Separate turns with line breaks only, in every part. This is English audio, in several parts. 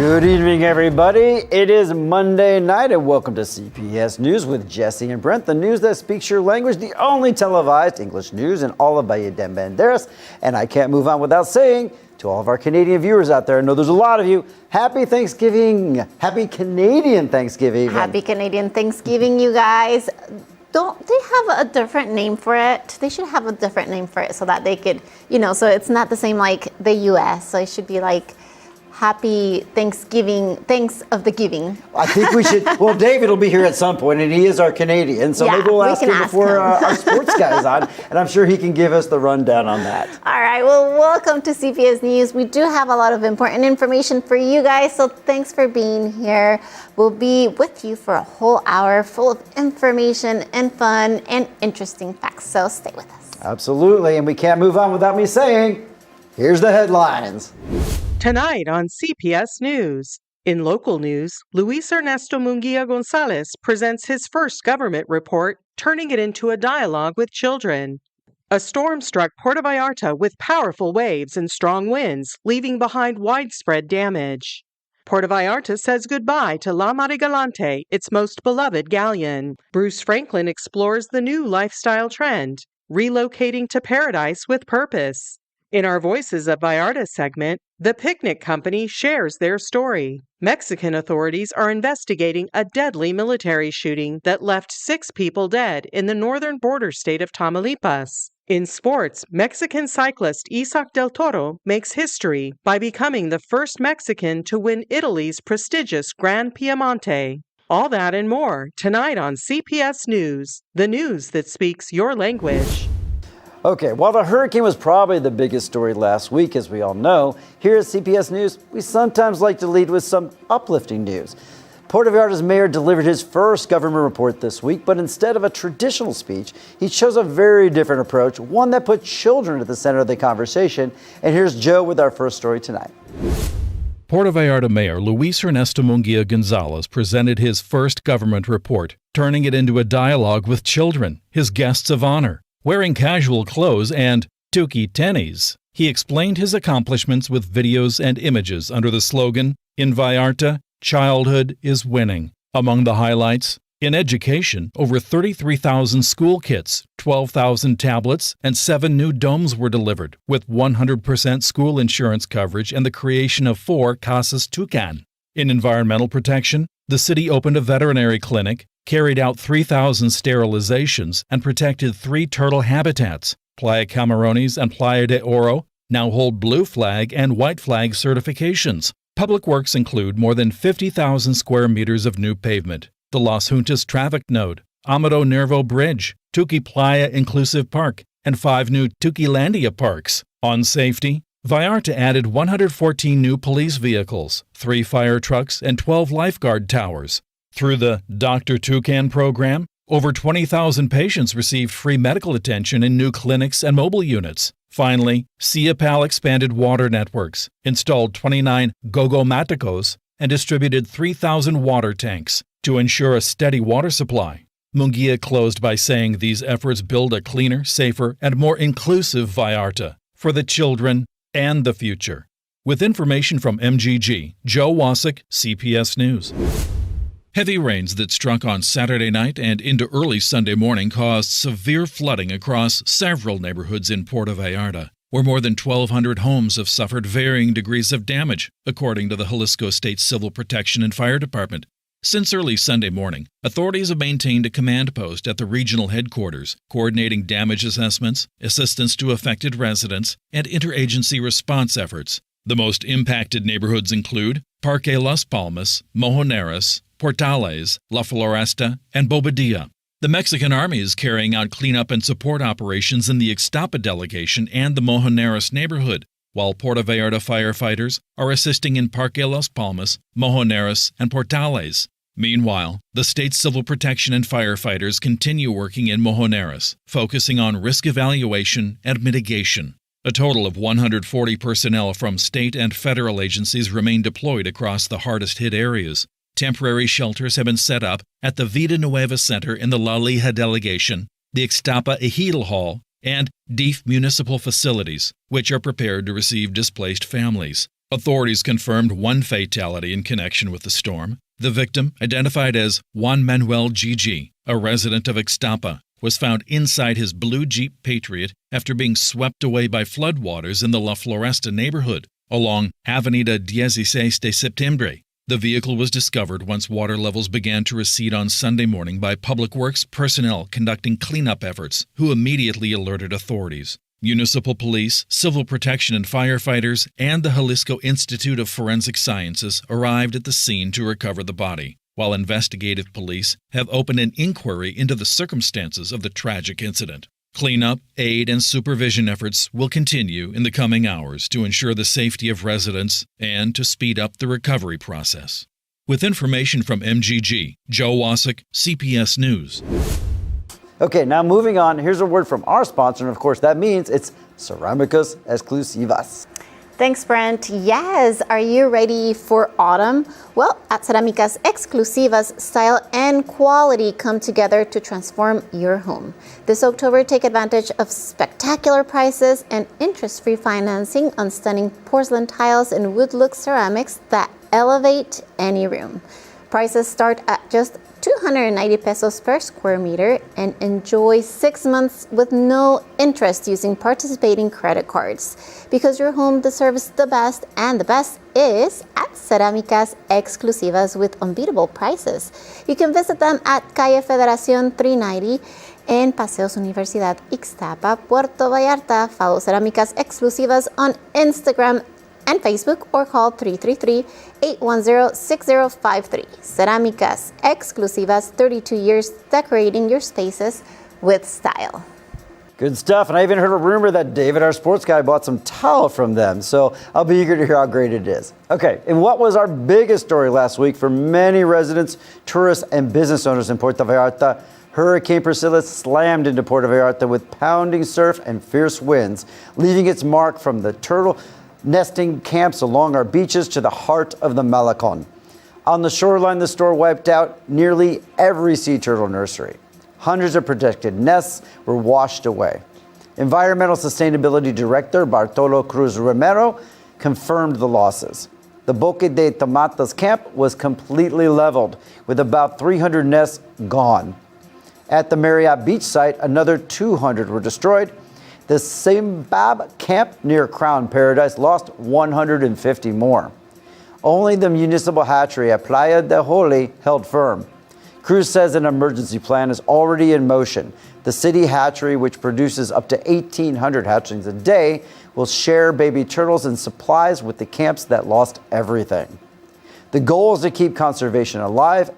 Good evening, everybody. It is Monday night, and welcome to CPS News with Jesse and Brent, the news that speaks your language, the only televised English news in all of Bahía de Banderas. And I can't move on without saying to all of our Canadian viewers out there, I know there's a lot of you, happy Thanksgiving. Happy Canadian Thanksgiving.
Happy Canadian Thanksgiving, you guys. Don't they have a different name for it? They should have a different name for it so that they could, so it's not the same like the U.S. So it should be like Happy Thanksgiving, thanks of the giving.
I think we should, well, David will be here at some point, and he is our Canadian, so maybe we'll ask him before our sports guy's on, and I'm sure he can give us the rundown on that.
All right, well, welcome to CPS News. We do have a lot of important information for you guys, so thanks for being here. We'll be with you for a whole hour full of information and fun and interesting facts, so stay with us.
Absolutely, and we can't move on without me saying, here's the headlines.
Tonight on CPS News. In local news, Luis Ernesto Munguia Gonzalez presents his first government report, turning it into a dialogue with children. A storm struck Puerto Vallarta with powerful waves and strong winds, leaving behind widespread damage. Puerto Vallarta says goodbye to La Marigalante, its most beloved galleon. Bruce Franklin explores the new lifestyle trend, relocating to paradise with purpose. In our Voices of Vallarta segment, the picnic company shares their story. Mexican authorities are investigating a deadly military shooting that left 6 people dead in the northern border state of Tamaulipas. In sports, Mexican cyclist Isaac del Toro makes history by becoming the first Mexican to win Italy's prestigious Grand Piemonte. All that and more tonight on CPS News, the news that speaks your language.
Okay, while the hurricane was probably the biggest story last week, as we all know, here at CPS News, we sometimes like to lead with some uplifting news. Puerto Vallarta's mayor delivered his first government report this week, but instead of a traditional speech, he chose a very different approach, one that put children at the center of the conversation. And here's Joe with our first story tonight.
Puerto Vallarta Mayor Luis Ernesto Munguia Gonzalez presented his first government report, turning it into a dialogue with children, his guests of honor. Wearing casual clothes and tuki tenis, he explained his accomplishments with videos and images under the slogan, "In Vallarta, childhood is winning." Among the highlights, in education, over 33,000 school kits, 12,000 tablets, and 7 new domes were delivered, with 100% school insurance coverage and the creation of 4 Casas Tucan. In environmental protection, the city opened a veterinary clinic, carried out 3,000 sterilizations, and protected 3 turtle habitats. Playa Camarones and Playa de Oro now hold blue flag and white flag certifications. Public works include more than 50,000 square meters of new pavement, the Las Juntas traffic node, Amado Nervo Bridge, Tuki Playa Inclusive Park, and 5 new Tukilandia parks. On safety, Vallarta added 114 new police vehicles, 3 fire trucks, and 12 lifeguard towers. Through the Dr. Tucan program, over 20,000 patients received free medical attention in new clinics and mobile units. Finally, CIAPAL expanded water networks, installed 29 gogomaticos, and distributed 3,000 water tanks to ensure a steady water supply. Munguia closed by saying these efforts build a cleaner, safer, and more inclusive Vallarta for the children and the future. With information from MGG, Joe Wasik, CPS News. Heavy rains that struck on Saturday night and into early Sunday morning caused severe flooding across several neighborhoods in Puerto Vallarta, where more than 1,200 homes have suffered varying degrees of damage, according to the Jalisco State Civil Protection and Fire Department. Since early Sunday morning, authorities have maintained a command post at the regional headquarters, coordinating damage assessments, assistance to affected residents, and interagency response efforts. The most impacted neighborhoods include Parque Las Palmas, Mojoneras, Portales, La Floresta, and Bobadilla. The Mexican Army is carrying out cleanup and support operations in the Ixtapa delegation and the Mojoneras neighborhood, while Puerto Vallarta firefighters are assisting in Parque Las Palmas, Mojoneras, and Portales. Meanwhile, the state's civil protection and firefighters continue working in Mojoneras, focusing on risk evaluation and mitigation. A total of 140 personnel from state and federal agencies remain deployed across the hardest-hit areas. Temporary shelters have been set up at the Vida Nueva Center in the La Lija delegation, the Ixtapa Ejidal Hall, and DEEF municipal facilities, which are prepared to receive displaced families. Authorities confirmed one fatality in connection with the storm. The victim, identified as Juan Manuel Gigi, a resident of Ixtapa, was found inside his blue Jeep Patriot after being swept away by floodwaters in the La Floresta neighborhood along Avenida 16 de Septiembre. The vehicle was discovered once water levels began to recede on Sunday morning by Public Works personnel conducting cleanup efforts, who immediately alerted authorities. Municipal police, civil protection and firefighters, and the Jalisco Institute of Forensic Sciences arrived at the scene to recover the body, while investigative police have opened an inquiry into the circumstances of the tragic incident. Cleanup, aid, and supervision efforts will continue in the coming hours to ensure the safety of residents and to speed up the recovery process. With information from MGG, Joe Wasik, CPS News.
Okay, now moving on, here's a word from our sponsor, and of course that means it's Ceramicas Exclusivas.
Thanks, Brent. Yes, are you ready for autumn? Well, at Ceramicas Exclusivas, style and quality come together to transform your home. This October, take advantage of spectacular prices and interest-free financing on stunning porcelain tiles and wood-look ceramics that elevate any room. Prices start at just 290 pesos per square meter and enjoy 6 months with no interest using participating credit cards. Because your home deserves the best, and the best is at Ceramicas Exclusivas with unbeatable prices. You can visit them at Calle Federación 390 in Paseos Universidad Ixtapa, Puerto Vallarta. Follow Ceramicas Exclusivas on Instagram and Facebook, or call 333-810-6053. Ceramicas Exclusivas, 32 years decorating your spaces with style.
Good stuff, and I even heard a rumor that David, our sports guy, bought some towel from them, so I'll be eager to hear how great it is. Okay, and what was our biggest story last week for many residents, tourists, and business owners in Puerto Vallarta? Hurricane Priscilla slammed into Puerto Vallarta with pounding surf and fierce winds, leaving its mark from the turtle nesting camps along our beaches to the heart of the Malecón. On the shoreline, the storm wiped out nearly every sea turtle nursery. Hundreds of protected nests were washed away. Environmental Sustainability Director Bartolo Cruz Romero confirmed the losses. The Boque de Tomatas camp was completely leveled, with about 300 nests gone. At the Marriott Beach site, another 200 were destroyed. The Simbab camp near Crown Paradise lost 150 more. Only the municipal hatchery at Playa de Joli held firm. Cruz says an emergency plan is already in motion. The city hatchery, which produces up to 1,800 hatchlings a day, will share baby turtles and supplies with the camps that lost everything. The goal is to keep conservation alive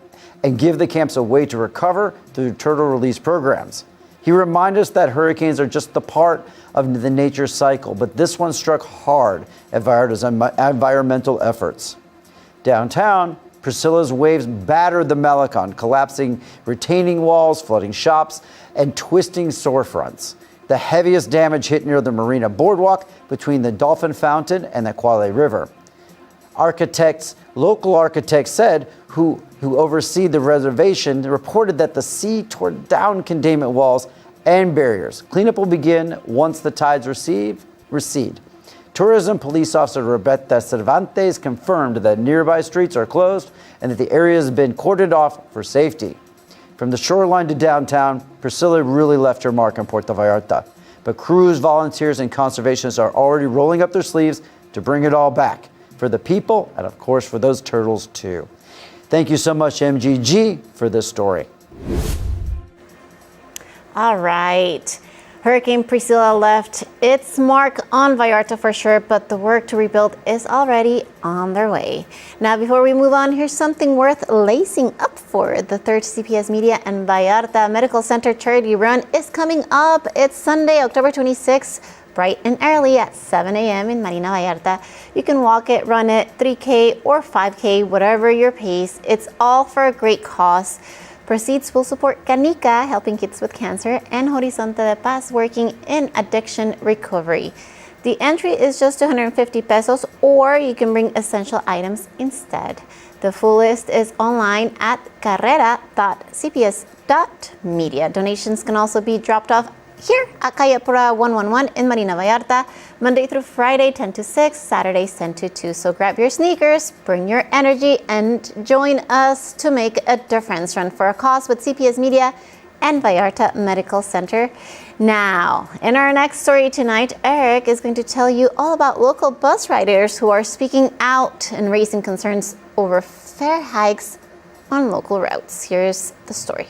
and give the camps a way to recover through turtle release programs. He reminded us that hurricanes are just the part of the nature cycle, but this one struck hard at Vallarta's environmental efforts. Downtown, Priscilla's waves battered the Malecón, collapsing retaining walls, flooding shops, and twisting storefronts. The heaviest damage hit near the Marina Boardwalk between the Dolphin Fountain and the Quale River. Local architects said, who oversee the reservation, reported that the sea tore down containment walls and barriers. Cleanup will begin once the tides recede. Tourism Police Officer Roberta Cervantes confirmed that nearby streets are closed and that the area has been cordoned off for safety. From the shoreline to downtown, Priscilla really left her mark on Puerto Vallarta. But Cruz volunteers and conservationists are already rolling up their sleeves to bring it all back for the people and, of course, for those turtles, too. Thank you so much, MGG, for this story.
All right. Hurricane Priscilla left its mark on Vallarta for sure, but the work to rebuild is already on their way. Now, before we move on, here's something worth lacing up for. The third CPS Media and Vallarta Medical Center charity run is coming up. It's Sunday, October 26th, bright and early at 7 a.m. in Marina Vallarta. You can walk it, run it, 3K or 5K, whatever your pace. It's all for a great cause. Proceeds will support Canica, helping kids with cancer, and Horizonte de Paz, working in addiction recovery. The entry is just 250 pesos, or you can bring essential items instead. The full list is online at carrera.cps.media. Donations can also be dropped off here at Calle Pura 111 in Marina Vallarta, Monday through Friday 10 to 6, Saturdays 10 to 2. So grab your sneakers, bring your energy, and join us to make a difference. Run for a cause with CPS Media and Vallarta Medical Center. Now, in our next story tonight, Eric is going to tell you all about local bus riders who are speaking out and raising concerns over fare hikes on local routes. Here's the story.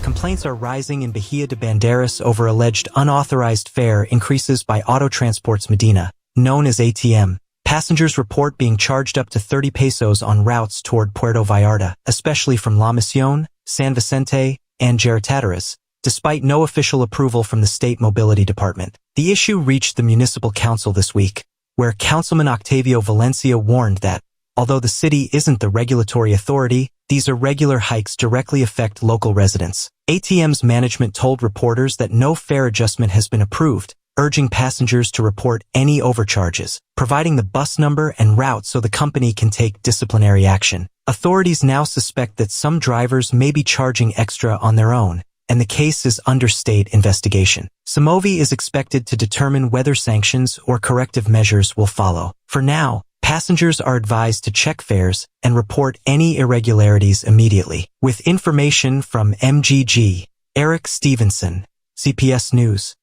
Complaints are rising in Bahía de Banderas over alleged unauthorized fare increases by Auto Transports Medina, known as ATM. Passengers report being charged up to 30 pesos on routes toward Puerto Vallarta, especially from La Misión, San Vicente, and Geritateras, despite no official approval from the State Mobility Department. The issue reached the Municipal Council this week, where Councilman Octavio Valencia warned that, although the city isn't the regulatory authority, these irregular hikes directly affect local residents. ATM's management told reporters that no fare adjustment has been approved, urging passengers to report any overcharges, providing the bus number and route so the company can take disciplinary action. Authorities now suspect that some drivers may be charging extra on their own, and the case is under state investigation. Samovi is expected to determine whether sanctions or corrective measures will follow. For now, passengers are advised to check fares and report any irregularities immediately. With information from MGG, Eric Stevenson, CPS News.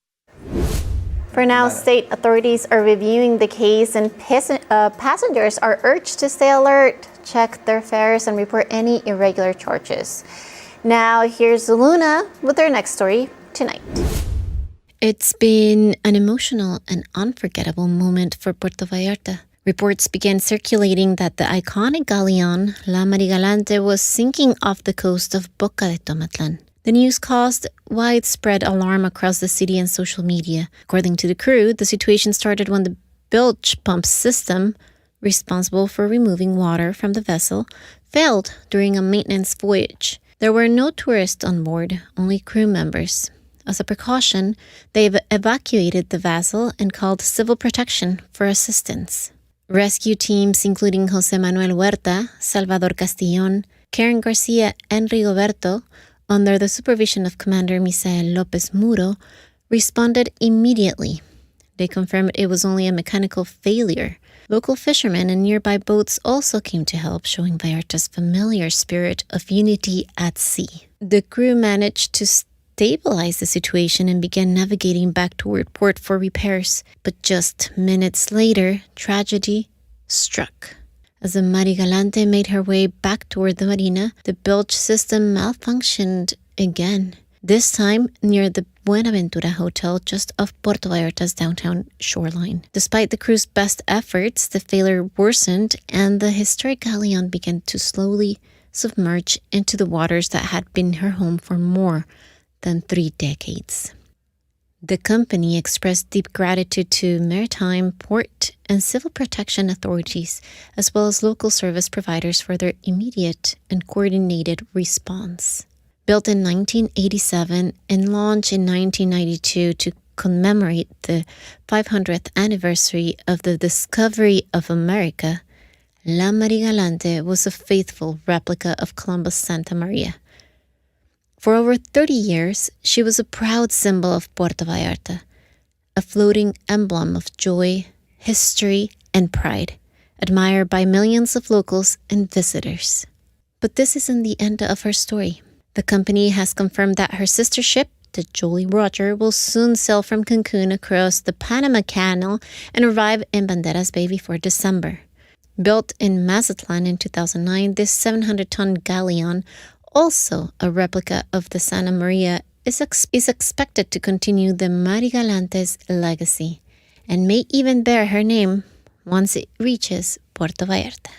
For now, state authorities are reviewing the case, and passengers are urged to stay alert, check their fares, and report any irregular charges. Now, here's Luna with our next story tonight.
It's been an emotional and unforgettable moment for Puerto Vallarta. Reports began circulating that the iconic galleon, La Marigalante, was sinking off the coast of Boca de Tomatlan. The news caused widespread alarm across the city and social media. According to the crew, the situation started when the bilge pump system, responsible for removing water from the vessel, failed during a maintenance voyage. There were no tourists on board, only crew members. As a precaution, they evacuated the vessel and called civil protection for assistance. Rescue teams, including José Manuel Huerta, Salvador Castillón, Karen Garcia, and Rigoberto, under the supervision of Commander Misael López Muro, responded immediately. They confirmed it was only a mechanical failure. Local fishermen and nearby boats also came to help, showing Vallarta's familiar spirit of unity at sea. The crew managed to stabilize the situation and began navigating back toward port for repairs. But just minutes later, tragedy struck. As the Marigalante made her way back toward the marina, the bilge system malfunctioned again. This time near the Buenaventura Hotel just off Puerto Vallarta's downtown shoreline. Despite the crew's best efforts, the failure worsened and the historic galleon began to slowly submerge into the waters that had been her home for more than 3 decades. The company expressed deep gratitude to maritime, port, and civil protection authorities, as well as local service providers for their immediate and coordinated response. Built in 1987 and launched in 1992 to commemorate the 500th anniversary of the discovery of America, La Marigalante was a faithful replica of Columbus Santa Maria. For over 30 years, she was a proud symbol of Puerto Vallarta, a floating emblem of joy, history, and pride, admired by millions of locals and visitors. But this isn't the end of her story. The company has confirmed that her sister ship, the Jolly Roger, will soon sail from Cancun across the Panama Canal and arrive in Banderas Bay before December. Built in Mazatlan in 2009, this 700-ton galleon, also a replica of the Santa Maria, is expected to continue the Marigalante's legacy and may even bear her name once it reaches Puerto Vallarta.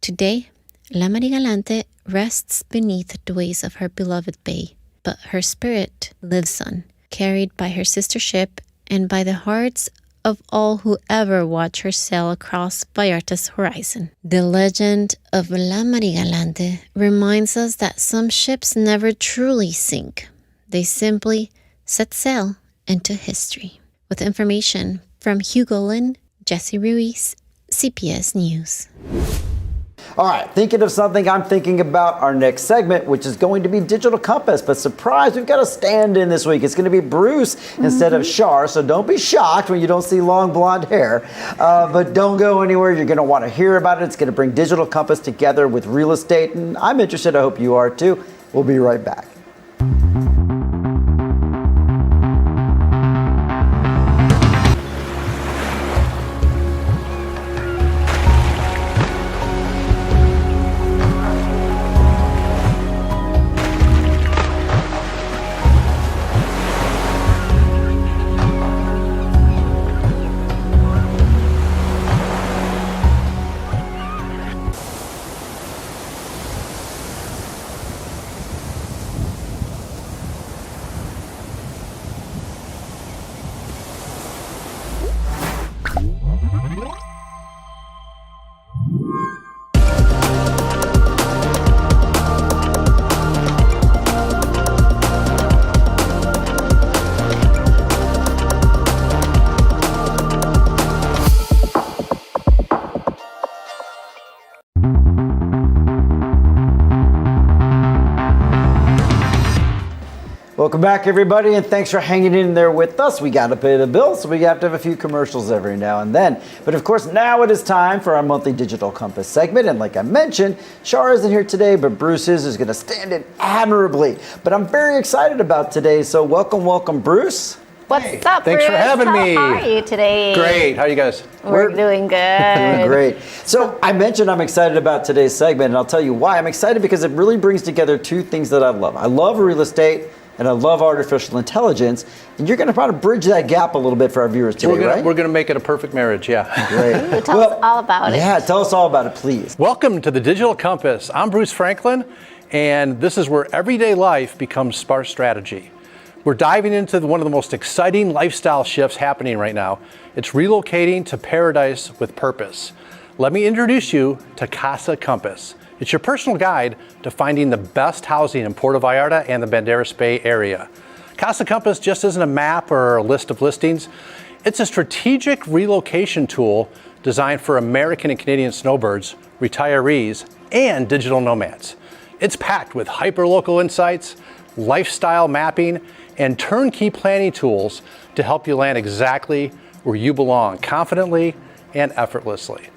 Today, La Marigalante rests beneath the waves of her beloved bay, but her spirit lives on, carried by her sister ship and by the hearts of all who ever watch her sail across Vallarta's horizon. The legend of La Marigalante reminds us that some ships never truly sink. They simply set sail into history. With information from Hugo Lin, Jesse Ruiz, CPS News.
All right, thinking of something, I'm thinking about our next segment, which is going to be Digital Compass. But surprise, we've got a stand-in this week. It's going to be Bruce instead of Shar, so don't be shocked when you don't see long blonde hair. But don't go anywhere. You're going to want to hear about it. It's going to bring Digital Compass together with real estate, and I'm interested. I hope you are too. We'll be right back. Welcome back, everybody, and thanks for hanging in there with us. We got to pay the bills, so we have to have a few commercials every now and then. But of course, now it is time for our monthly Digital Compass segment. And like I mentioned, Shar isn't here today, but Bruce is going to stand in admirably. But I'm very excited about today, so welcome, Bruce.
What's up,
Thanks
Bruce?
for having me.
How are you today?
Great. How are you guys?
We're doing good.
Doing great. So I mentioned I'm excited about today's segment, and I'll tell you why. I'm excited because it really brings together two things that I love. I love real estate, and I love artificial intelligence, and you're going to probably bridge that gap a little bit for our viewers today, right?
We're going to make it a perfect marriage, yeah.
Great.
Tell us all about it.
Yeah, tell us all about it, please.
Welcome to the Digital Compass. I'm Bruce Franklin, and this is where everyday life becomes smart strategy. We're diving into one of the most exciting lifestyle shifts happening right now. It's relocating to paradise with purpose. Let me introduce you to Casa Compass. It's your personal guide to finding the best housing in Puerto Vallarta and the Banderas Bay area. Casa Compass just isn't a map or a list of listings. It's a strategic relocation tool designed for American and Canadian snowbirds, retirees, and digital nomads. It's packed with hyperlocal insights, lifestyle mapping, and turnkey planning tools to help you land exactly where you belong, confidently and effortlessly.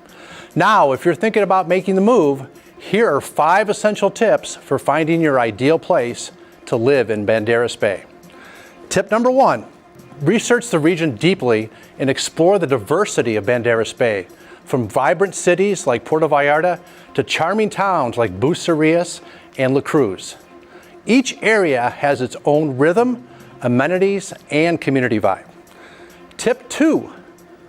Now, if you're thinking about making the move, here are 5 essential tips for finding your ideal place to live in Banderas Bay. Tip number 1, research the region deeply and explore the diversity of Banderas Bay, from vibrant cities like Puerto Vallarta to charming towns like Bucerías and La Cruz. Each area has its own rhythm, amenities, and community vibe. Tip 2,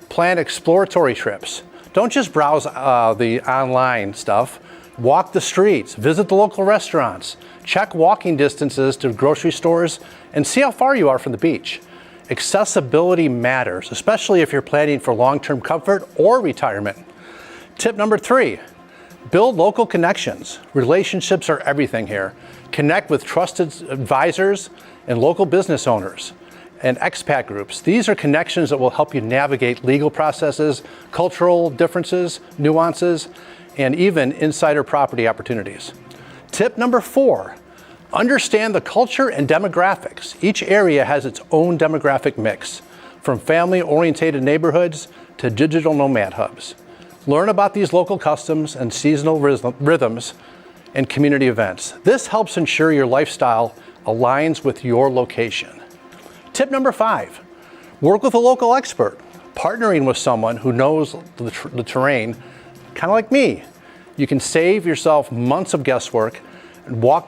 plan exploratory trips. Don't just browse the online stuff. Walk the streets, visit the local restaurants, check walking distances to grocery stores, and see how far you are from the beach. Accessibility matters, especially if you're planning for long-term comfort or retirement. Tip number 3, build local connections. Relationships are everything here. Connect with trusted advisors and local business owners and expat groups. These are connections that will help you navigate legal processes, cultural differences, nuances, and even insider property opportunities. Tip number 4, understand the culture and demographics. Each area has its own demographic mix, from family-oriented neighborhoods to digital nomad hubs. Learn about these local customs and seasonal rhythms and community events. This helps ensure your lifestyle aligns with your location. Tip number 5, work with a local expert. Partnering with someone who knows the terrain, kind of like me, you can save yourself months of guesswork.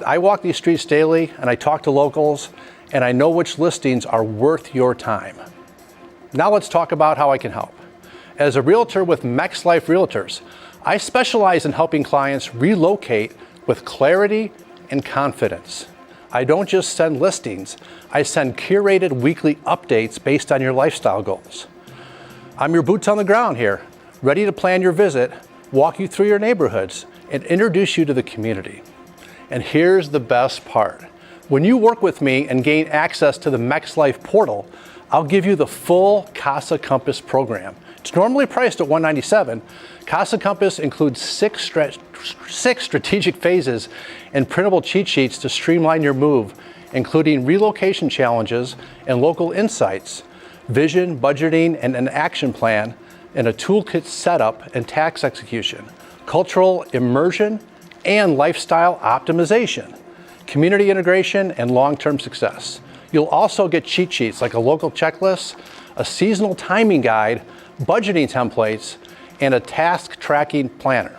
I walk these streets daily, and I talk to locals, and I know which listings are worth your time. Now let's talk about how I can help. As a realtor with Mex Life Realtors, I specialize in helping clients relocate with clarity and confidence. I don't just send listings, I send curated weekly updates based on your lifestyle goals. I'm your boots on the ground here, ready to plan your visit, walk you through your neighborhoods, and introduce you to the community. And here's the best part. When you work with me and gain access to the Mex Life portal, I'll give you the full Casa Compass program, It's normally priced at $197. Casa Compass includes six strategic phases and printable cheat sheets to streamline your move, including relocation challenges and local insights, vision, budgeting, and an action plan, and a toolkit setup and tax execution, cultural immersion, and lifestyle optimization, community integration, and long-term success. You'll also get cheat sheets like a local checklist, a seasonal timing guide, budgeting templates, and a task tracking planner.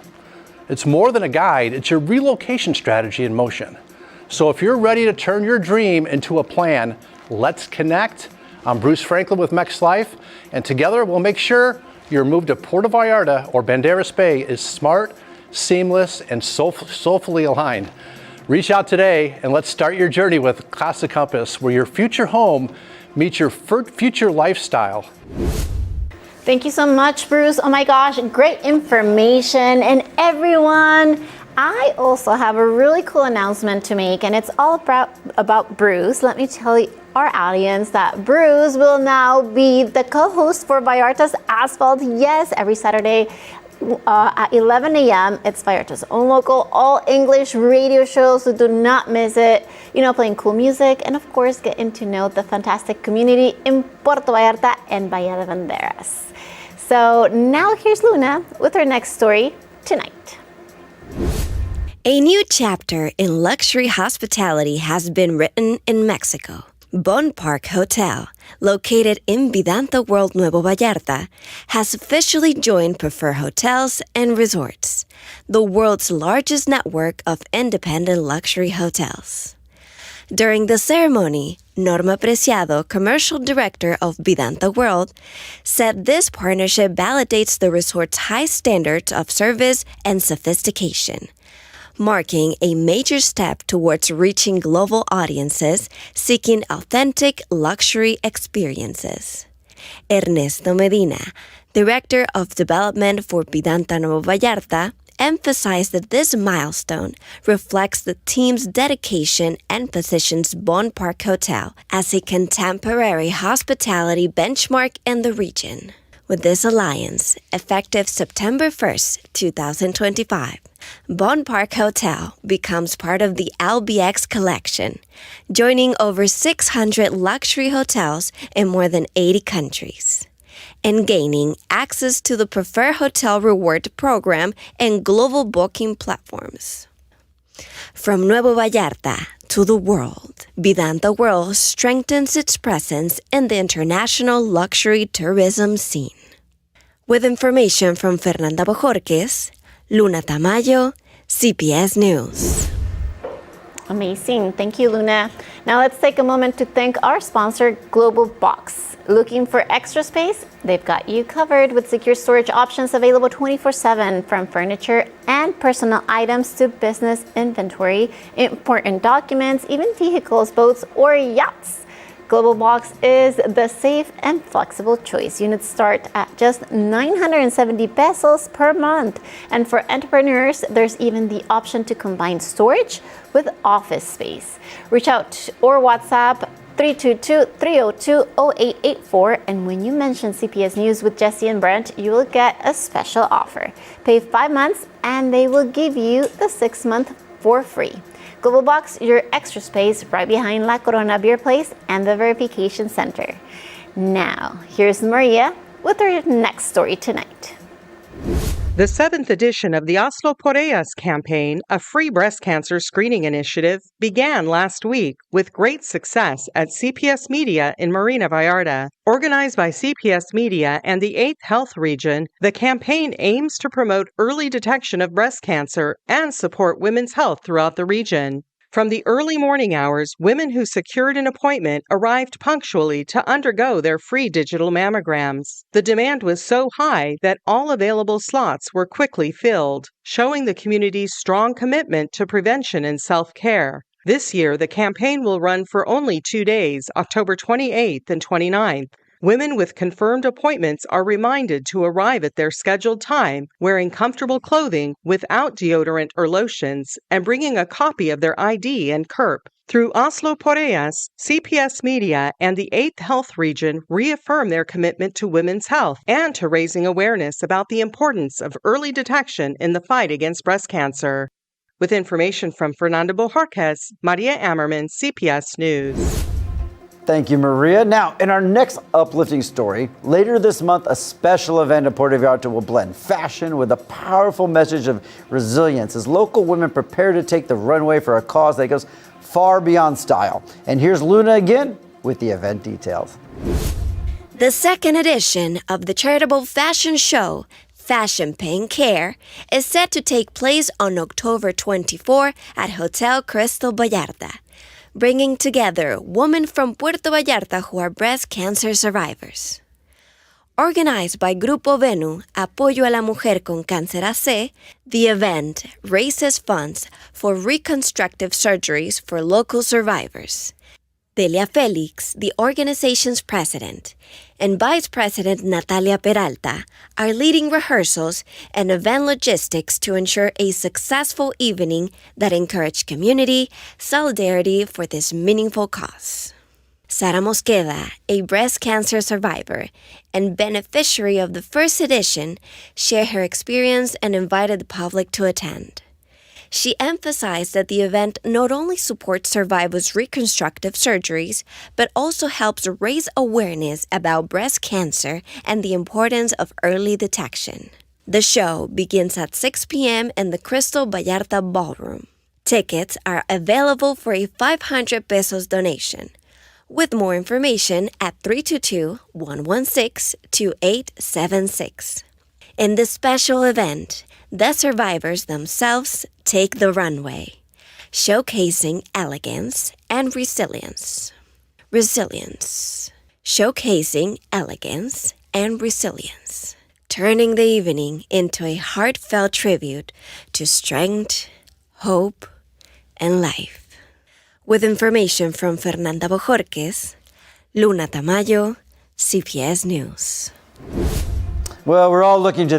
It's more than a guide, it's your relocation strategy in motion. So if you're ready to turn your dream into a plan, let's connect. I'm Bruce Franklin with Mex Life, and together we'll make sure your move to Puerto Vallarta or Banderas Bay is smart, seamless, and soulfully aligned. Reach out today and let's start your journey with Casa Compass, where your future home meets your future lifestyle.
Thank you so much, Bruce. Oh my gosh, great information. And everyone, I also have a really cool announcement to make, and it's all about Bruce. Let me tell you, our audience, that Bruce will now be the co-host for Vallarta's Asphalt. Yes, every Saturday at 11 a.m. It's Vallarta's own local, all English radio show, so do not miss it. You know, playing cool music and of course getting to know the fantastic community in Puerto Vallarta and Bahía de Banderas. So now here's Luna with her next story tonight.
A new chapter in luxury hospitality has been written in Mexico. Bon Park Hotel, located in Vidanta World Nuevo Vallarta, has officially joined Prefer Hotels and Resorts, the world's largest network of independent luxury hotels. During the ceremony, Norma Preciado, commercial director of Vidanta World, said this partnership validates the resort's high standards of service and sophistication, marking a major step towards reaching global audiences seeking authentic luxury experiences. Ernesto Medina, Director of Development for Vidanta Nuevo Vallarta, emphasized that this milestone reflects the team's dedication and positions Bon Park Hotel as a contemporary hospitality benchmark in the region. With this alliance, effective September 1st, 2025, Bon Park Hotel becomes part of the LBX collection, joining over 600 luxury hotels in more than 80 countries, and gaining access to the Prefer Hotel Reward program and global booking platforms. From Nuevo Vallarta to the world, Vidanta World strengthens its presence in the international luxury tourism scene. With information from Fernanda Bojorquez, Luna Tamayo, CPS News.
Amazing. Thank you, Luna. Now let's take a moment to thank our sponsor, Global Box. Looking for extra space? They've got you covered with secure storage options available 24/7, from furniture and personal items to business inventory, important documents, even vehicles, boats, or yachts. Global Box is the safe and flexible choice. Units start at just 970 pesos per month. And for entrepreneurs, there's even the option to combine storage with office space. Reach out or WhatsApp 322-302-0884, and when you mention CPS News with Jesse and Brent, you will get a special offer. Pay 5 months and they will give you the 6th month for free. Global Box, your extra space right behind La Corona Beer Place and the Verification Center. Now, here's Maria with her next story tonight.
The 7th edition of the Hazlo por Ellas campaign, a free breast cancer screening initiative, began last week with great success at CPS Media in Marina Vallarta. Organized by CPS Media and the 8th Health Region, the campaign aims to promote early detection of breast cancer and support women's health throughout the region. From the early morning hours, women who secured an appointment arrived punctually to undergo their free digital mammograms. The demand was so high that all available slots were quickly filled, showing the community's strong commitment to prevention and self-care. This year, the campaign will run for only 2 days, October 28th and 29th. Women with confirmed appointments are reminded to arrive at their scheduled time wearing comfortable clothing without deodorant or lotions and bringing a copy of their ID and CURP. Through Oslo Poreas, CPS Media and the 8th Health Region reaffirm their commitment to women's health and to raising awareness about the importance of early detection in the fight against breast cancer. With information from Fernando Bojorquez, Maria Ammerman, CPS News.
Thank you, Maria. Now, in our next uplifting story, later this month, a special event at Puerto Vallarta will blend fashion with a powerful message of resilience as local women prepare to take the runway for a cause that goes far beyond style. And here's Luna again with the event details.
The second edition of the charitable fashion show, Fashion Paying Care, is set to take place on October 24 at Hotel Crystal Vallarta, bringing together women from Puerto Vallarta who are breast cancer survivors. Organized by Grupo Venu, Apoyo a la Mujer con Cáncer AC, the event raises funds for reconstructive surgeries for local survivors. Delia Felix, the organization's president, and Vice President Natalia Peralta are leading rehearsals and event logistics to ensure a successful evening that encourages community, solidarity for this meaningful cause. Sara Mosqueda, a breast cancer survivor and beneficiary of the first edition, shared her experience and invited the public to attend. She emphasized that the event not only supports survivors' reconstructive surgeries, but also helps raise awareness about breast cancer and the importance of early detection. The show begins at 6 p.m. in the Crystal Vallarta Ballroom. Tickets are available for a 500 pesos donation. With more information at 322-116-2876. In this special event, the survivors themselves take the runway, showcasing elegance and resilience. Resilience. Showcasing elegance and resilience. Turning the evening into a heartfelt tribute to strength, hope, and life. With information from Fernanda Bojorquez, Luna Tamayo, CPS News.
Well, we're all looking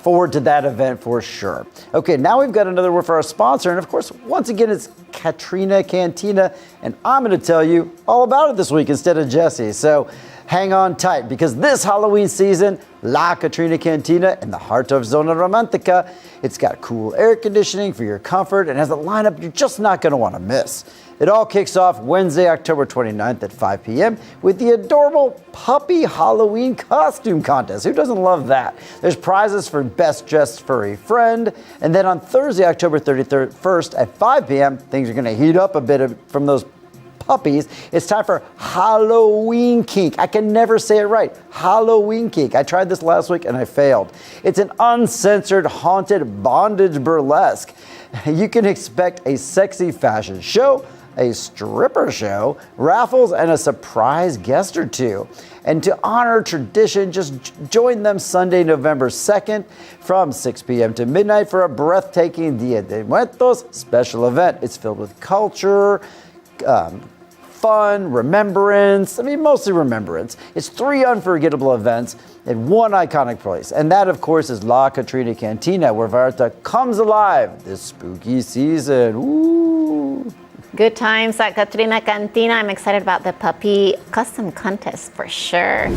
forward to that event for sure. Okay, now we've got another word for our sponsor, and of course, once again, it's Katrina Cantina, and I'm going to tell you all about it this week instead of Jesse. So hang on tight, because this Halloween season, La Katrina Cantina in the heart of Zona Romantica, it's got cool air conditioning for your comfort and has a lineup you're just not going to want to miss. It all kicks off Wednesday, October 29th at 5 p.m. with the adorable puppy Halloween costume contest. Who doesn't love that? There's prizes for best dressed furry friend. And then on Thursday, October 31st at 5 p.m., things are going to heat up a bit from those puppies. It's time for Halloween Kink. I can never say it right. Halloween Kink. I tried this last week and I failed. It's an uncensored haunted bondage burlesque. You can expect a sexy fashion show, a stripper show, raffles, and a surprise guest or two. And to honor tradition, just join them Sunday, November 2nd from 6 p.m. to midnight for a breathtaking Dia de Muertos special event. It's filled with culture, fun, remembrance. Mostly remembrance. It's 3 unforgettable events in one iconic place. And that, of course, is La Katrina Cantina, where Vallarta comes alive this spooky season. Ooh.
Good times at Katrina Cantina. I'm excited about the puppy custom contest for sure.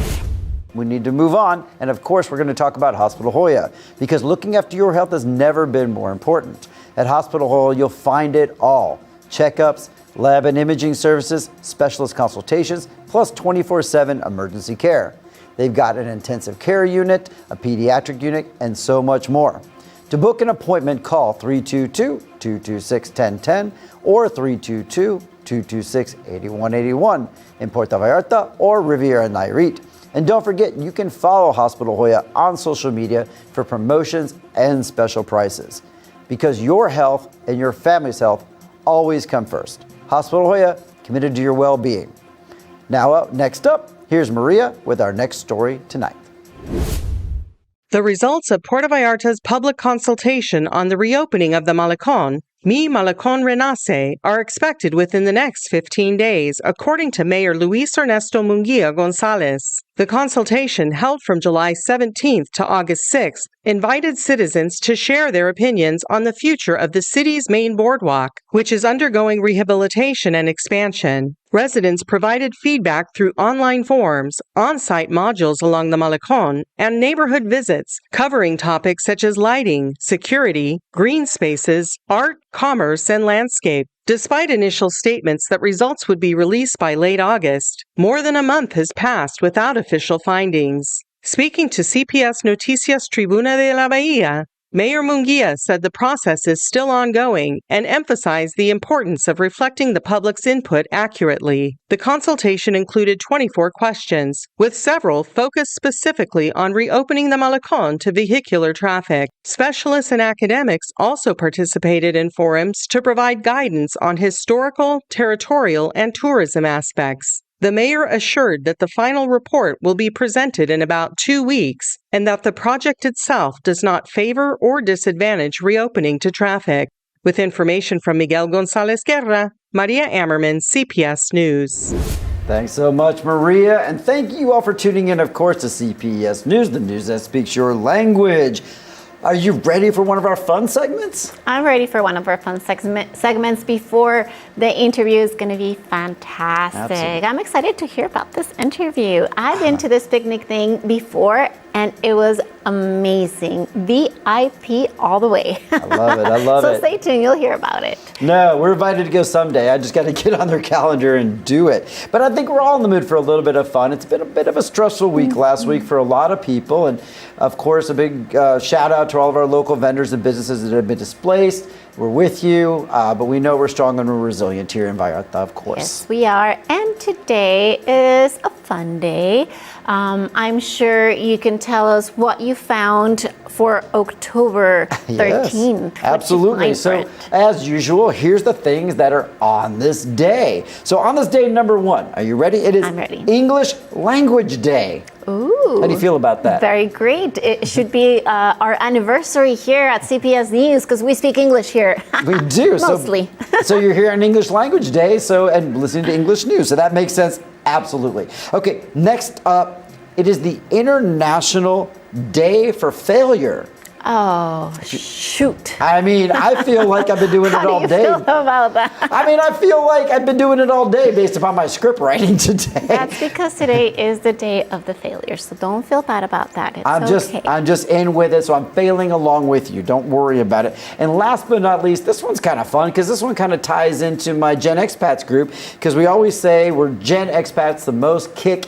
We need to move on. And of course, we're going to talk about Hospital Hoya, because looking after your health has never been more important. At Hospital Hoya, you'll find it all. Checkups, lab and imaging services, specialist consultations, plus 24/7 emergency care. They've got an intensive care unit, a pediatric unit, and so much more. To book an appointment, call 322-226-1010 or 322-226-8181 in Puerto Vallarta or Riviera Nayarit. And don't forget, you can follow Hospital Hoya on social media for promotions and special prices. Because your health and your family's health always come first. Hospital Hoya, committed to your well-being. Now, next up, here's Maria with our next story tonight.
The results of Puerto Vallarta's public consultation on the reopening of the Malecón Mi Malecón Renace are expected within the next 15 days, according to Mayor Luis Ernesto Munguia Gonzalez. The consultation, held from July 17th to August 6th, invited citizens to share their opinions on the future of the city's main boardwalk, which is undergoing rehabilitation and expansion. Residents provided feedback through online forums, on-site modules along the Malecón, and neighborhood visits, covering topics such as lighting, security, green spaces, art, commerce, and landscape. Despite initial statements that results would be released by late August, more than a month has passed without official findings. Speaking to CPS Noticias Tribuna de la Bahía, Mayor Munguia said the process is still ongoing and emphasized the importance of reflecting the public's input accurately. The consultation included 24 questions, with several focused specifically on reopening the Malecón to vehicular traffic. Specialists and academics also participated in forums to provide guidance on historical, territorial, and tourism aspects. The mayor assured that the final report will be presented in about 2 weeks and that the project itself does not favor or disadvantage reopening to traffic. With information from Miguel González Guerra, Maria Ammerman, CPS News.
Thanks so much, Maria. And thank you all for tuning in, of course, to CPS News, the news that speaks your language. Are you ready for one of our fun segments?
I'm ready for one of our fun segments before the interview is going to be fantastic.
Absolutely.
I'm excited to hear about this interview. I've been to this picnic thing before, and it was amazing. VIP all the way.
I love it. I love
so
it.
stay tuned. You'll hear about it.
No, we're invited to go someday. I just got to get on their calendar and do it. But I think we're all in the mood for a little bit of fun. It's been a bit of a stressful week last week for a lot of people. And of course, a big shout out to all of our local vendors and businesses that have been displaced. We're with you, but we know we're strong and we're resilient here in Vallarta, of course.
Yes, we are. And today is a fun day. I'm sure you can tell us what you found for October 13th.
Yes, absolutely. So, as usual, here's the things that are on this day. So, on this day, number one, are you ready? It is
I'm ready.
English Language Day.
Ooh.
How do you feel about that?
Very great. It should be our anniversary here at CPS News because we speak English here.
We do.
Mostly.
So you're here on English Language Day, and listening to English news. So that makes sense. Absolutely. Okay, next up, it is the International Day for Failure.
Oh, shoot.
I mean, I feel like I've been doing it all day.
How do you feel about that?
I mean, I feel like I've been doing it all day based upon my script writing today.
That's because today is the day of the failure, so don't feel bad about that. It's okay.
I'm just in with it, so I'm failing along with you. Don't worry about it. And last but not least, this one's kind of fun because this one kind of ties into my Gen Expats group because we always say we're Gen Expats, the most kick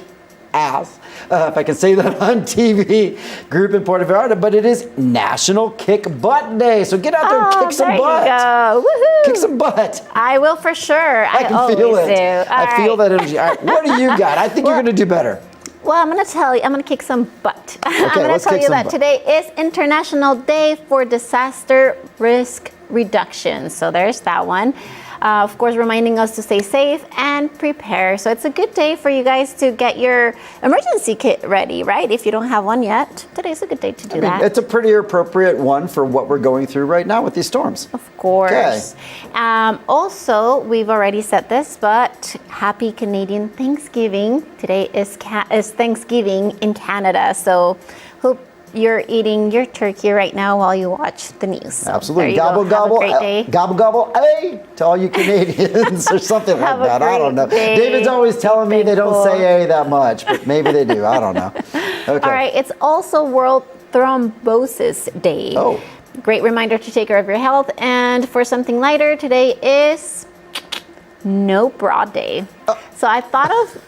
ass, if I can say that on TV, group in Puerto Vallarta, but it is National Kick Butt Day. So get out there and kick some butt.
There you go. Woohoo.
Kick some butt.
I will for sure.
I can feel it. I feel that energy. All right, what do you got? I think you're going to do better.
Well, I'm going to tell you, I'm going to kick some butt. I'm going to
let's
tell
kick
you
some
that
butt.
today is International Day for Disaster Risk Reduction. So there's that one. Of course, reminding us to stay safe and prepare. So it's a good day for you guys to get your emergency kit ready, right? If you don't have one yet, today's a good day to do that.
It's a pretty appropriate one for what we're going through right now with these storms.
Of course.
Okay.
Also, we've already said this, but happy Canadian Thanksgiving. Today is Thanksgiving in Canada. So hope you're eating your turkey right now while you watch the news. So
Absolutely.
Gobble,
gobble,
Have a great day.
Gobble, gobble, hey, to all you Canadians or something like
Have a
that. I don't know.
great day.
David's always telling me they don't say hey that much, but maybe they do. I don't know. Okay.
All right. It's also World Thrombosis Day.
Oh.
Great reminder to take care of your health. And for something lighter, today is No Bra Day. So I thought of,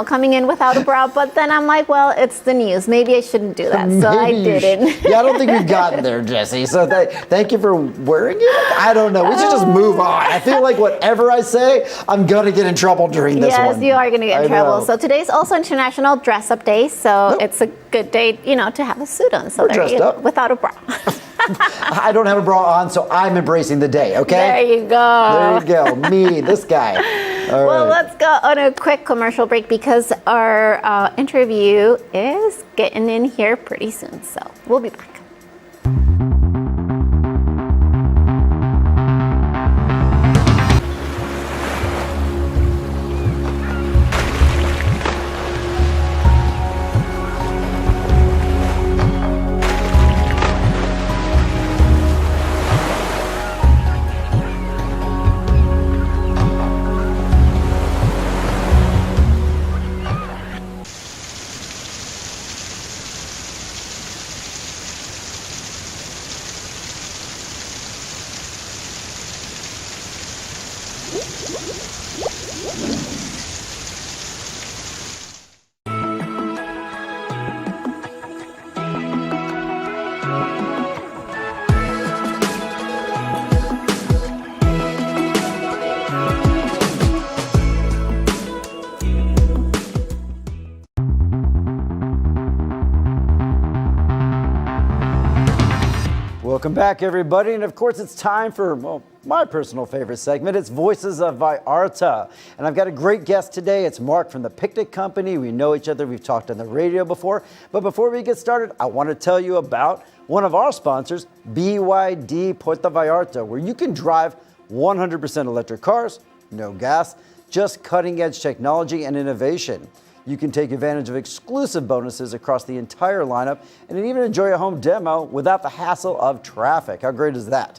coming in without a bra, but then I'm like, well, it's the news. Maybe I shouldn't do that. So I didn't.
Yeah, I don't think we've gotten there, Jesse. So thank you for wearing it. I don't know. We should just move on. I feel like whatever I say, I'm going to get in trouble during this one.
Yes, you are going to get in trouble.
know.
So today's also International Dress Up Day. So it's a good day, to have a suit on. So
We're
there
dressed
you go,
up.
without a bra.
I don't have a bra on, so I'm embracing the day, okay?
There you go.
There you go. Me, this guy. All
Well,
right.
let's go on a quick commercial break because our interview is getting in here pretty soon. So we'll be back.
Welcome back, everybody. And of course, it's time for, well, my personal favorite segment. It's Voices of Vallarta. And I've got a great guest today. It's Mark from the Picnic Company. We know each other. We've talked on the radio before. But before we get started, I want to tell you about one of our sponsors, BYD Puerto Vallarta, where you can drive 100% electric cars, no gas, just cutting-edge technology and innovation. You can take advantage of exclusive bonuses across the entire lineup and even enjoy a home demo without the hassle of traffic. How great is that?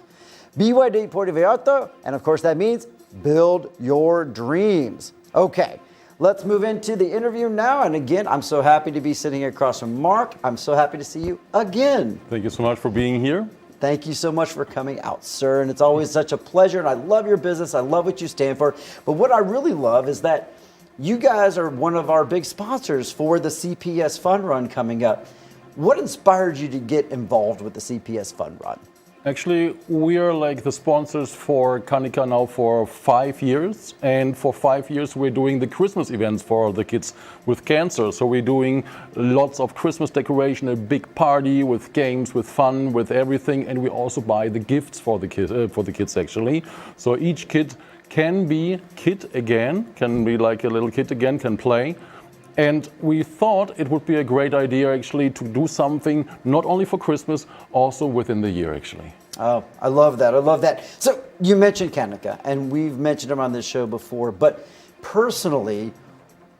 BYD Puerto Vallarta, and of course that means build your dreams. Okay, let's move into the interview now. And again, I'm so happy to be sitting across from Mark. I'm so happy to see you again.
Thank you so much for being here.
Thank you so much for coming out, sir. And it's always such a pleasure. And I love your business. I love what you stand for. But what I really love is that you guys are one of our big sponsors for the CPS Fun Run coming up. What inspired you to get involved with the CPS Fun Run?
Actually, we are like the sponsors for Canica now for 5 years. And for 5 years, we're doing the Christmas events for the kids with cancer. So we're doing lots of Christmas decoration, a big party with games, with fun, with everything. And we also buy the gifts for the kids actually. So each kid can be kid again, can be like a little kid again, can play. And we thought it would be a great idea actually to do something not only for Christmas, also within the year actually.
Oh, I love that. I love that. So you mentioned Canica, and we've mentioned him on this show before, but personally,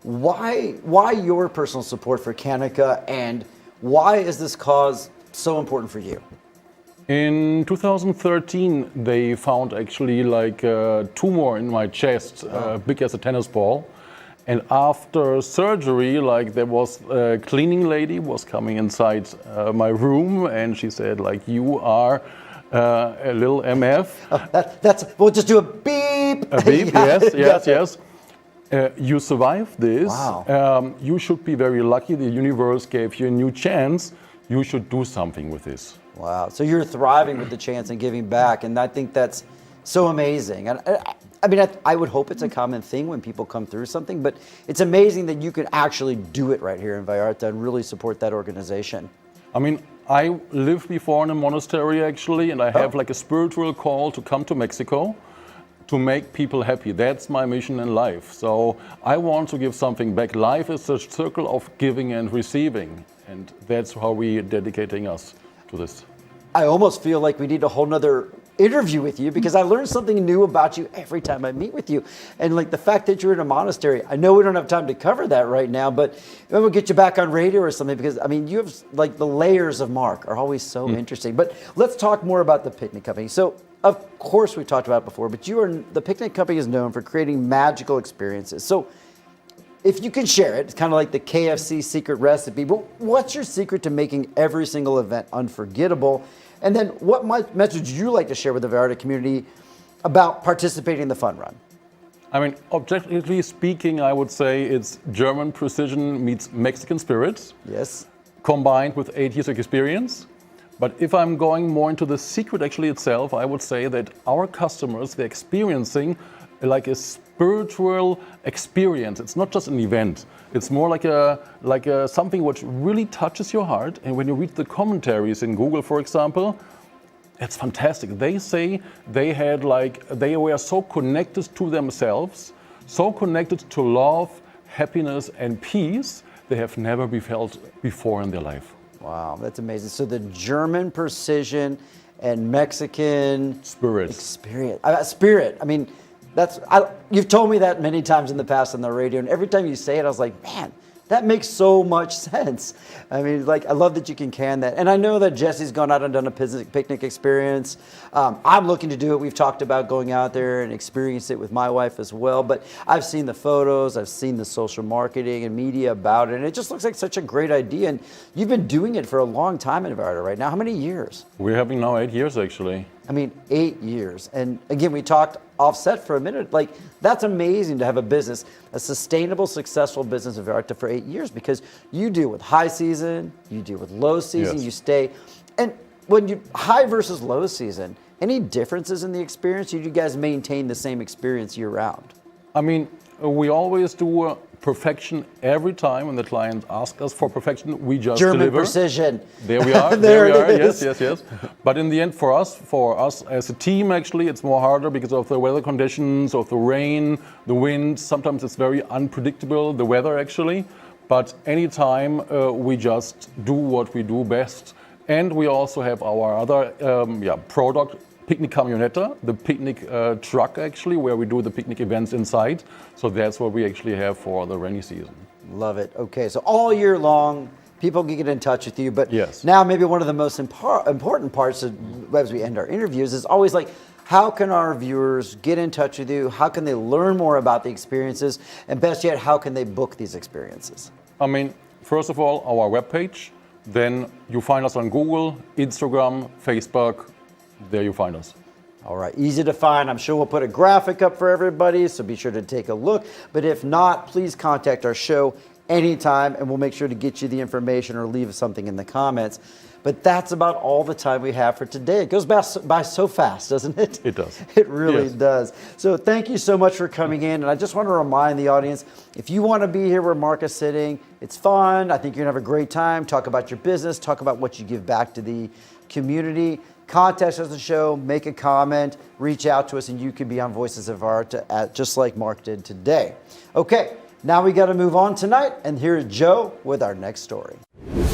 why your personal support for Canica, and why is this cause so important for you?
In 2013, they found actually like a tumor in my chest, big as a tennis ball. And after surgery, like there was a cleaning lady was coming inside my room, and she said like, you are a little MF.
We'll just do a beep.
A beep, yes. You survived this.
Wow.
You should be very lucky. The universe gave you a new chance. You should do something with this.
Wow. So you're thriving with the chance and giving back. And I think that's so amazing. And I mean, I would hope it's a common thing when people come through something, but it's amazing that you can actually do it right here in Vallarta and really support that organization.
I mean, I lived before in a monastery actually, and I have like a spiritual call to come to Mexico to make people happy. That's my mission in life. So I want to give something back. Life is a circle of giving and receiving. And that's how we're dedicating us to this.
I almost feel like we need a whole nother interview with you, because I learn something new about you every time I meet with you. And like the fact that you're in a monastery, I know we don't have time to cover that right now, but maybe we'll get you back on radio or something, because I mean, you have like the layers of Mark are always so interesting. But let's talk more about the Picnic Company. So of course we talked about it before, but the Picnic Company is known for creating magical experiences. So if you can share it, it's kind of like the KFC secret recipe, but what's your secret to making every single event unforgettable? And then what message would you like to share with the Vallarta community about participating in the Fun Run?
I mean, objectively speaking, I would say it's German precision meets Mexican spirit.
Yes.
Combined with 8 years of experience. But if I'm going more into the secret actually itself, I would say that our customers, they're experiencing like a spiritual experience. It's not just an event. It's more like a something which really touches your heart. And when you read the commentaries in Google, for example, it's fantastic. They say they were so connected to themselves, so connected to love, happiness, and peace they have never felt before in their life.
Wow, that's amazing. So the German precision and Mexican
spirit.
Spirit. I mean, you've told me that many times in the past on the radio, and every time you say it, I was like, man, that makes so much sense. I mean, like, I love that you can that. And I know that Jesse's gone out and done a picnic experience. I'm looking to do it. We've talked about going out there and experience it with my wife as well. But I've seen the photos, I've seen the social marketing and media about it, and it just looks like such a great idea. And you've been doing it for a long time in Vallarta right now. How many years?
We're having now 8 years, actually.
I mean, 8 years. And again, we talked offset for a minute. Like, that's amazing to have a business, a sustainable, successful business of Vallarta for 8 years, because you deal with high season, you deal with low season,
Yes.
you stay. And when you high versus low season, any differences in the experience? Or do you guys maintain the same experience year round?
I mean, we always do perfection every time when the client asks us for perfection, we just
German
deliver.
precision.
There we are.
There
we are.
it is.
Yes. But in the end, for us as a team, actually, it's more harder because of the weather conditions, of the rain, the wind. Sometimes it's very unpredictable, the weather actually. But anytime we just do what we do best. And we also have our other product, Picnic Camioneta, the picnic truck actually, where we do the picnic events inside. So that's what we actually have for the rainy season.
Love it. Okay, so all year long, people can get in touch with you. But
yes.
Now maybe one of the most important parts as we end our interviews is always like, how can our viewers get in touch with you? How can they learn more about the experiences? And best yet, how can they book these experiences?
I mean, first of all, our webpage. Then you find us on Google, Instagram, Facebook. There you find us.
All right, easy to find. I'm sure we'll put a graphic up for everybody, so be sure to take a look. But if not, please contact our show anytime, and we'll make sure to get you the information or leave something in the comments. But that's about all the time we have for today. It goes by so fast, doesn't it?
It does.
It really does. So thank you so much for coming in. And I just want to remind the audience, if you want to be here where Mark is sitting, it's fun. I think you're going to have a great time. Talk about your business. Talk about what you give back to the community. Contact us on the show, make a comment, reach out to us, and you can be on Voices of Art just like Mark did today. Okay, now we got to move on tonight, and here's Joe with our next story.